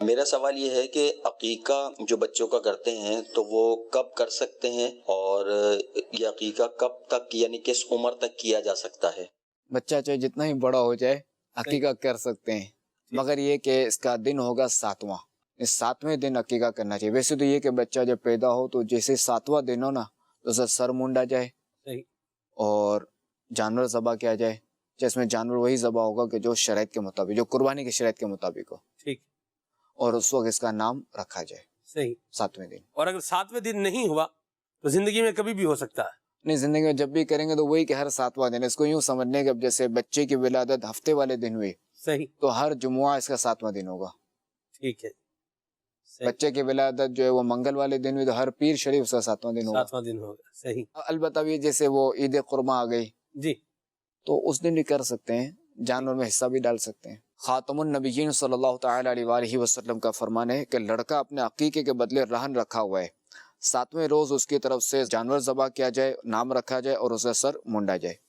میرا سوال یہ ہے کہ عقیقہ جو بچوں کا کرتے ہیں تو وہ کب کر سکتے ہیں، اور یہ عقیقہ کب تک یعنی کس عمر تک کیا جا سکتا ہے؟ بچہ چاہے جتنا ہی بڑا ہو جائے عقیقہ کر سکتے ہیں، مگر یہ کہ اس کا دن ہوگا 7واں، اس 7ویں دن عقیقہ کرنا چاہیے۔ ویسے تو یہ کہ بچہ جب پیدا ہو تو جیسے 7واں دن ہو نا تو اسے سر مونڈا جائے اور جانور ذبح کیا جائے، جس میں جانور وہی ذبح ہوگا کہ جو شرائط کے مطابق، جو قربانی کی شرائط کے مطابق ہو، ٹھیک، اور اس وقت اس کا نام رکھا جائے صحیح 7ویں دن۔ اور اگر 7ویں دن نہیں ہوا تو زندگی میں کبھی بھی ہو سکتا ہے؟ نہیں، زندگی میں جب بھی کریں گے تو وہی کہ ہر 7واں دن، اس کو یوں سمجھنے کہ جیسے بچے کی ولادت ہفتے والے دن ہوئی صحیح، تو ہر جمعہ اس کا 7واں دن ہوگا۔ ٹھیک ہے، بچے کی ولادت جو ہے وہ منگل والے دن ہوئی تو ہر پیر شریف اس کا 7واں دن ہوگا۔ 7واں دن ہوگا، صحیح البتہ یہ جیسے وہ عید قربہ آ گئی جی، تو اس دن بھی کر سکتے ہیں، جانور میں حصہ بھی ڈال سکتے ہیں۔ خاتم النبیین صلی اللہ تعالی علیہ وآلہ وسلم کا فرمان ہے کہ لڑکا اپنے عقیقے کے بدلے رہن رکھا ہوا ہے، 7ویں روز اس کی طرف سے جانور ذبح کیا جائے، نام رکھا جائے اور اسے سر مونڈا جائے۔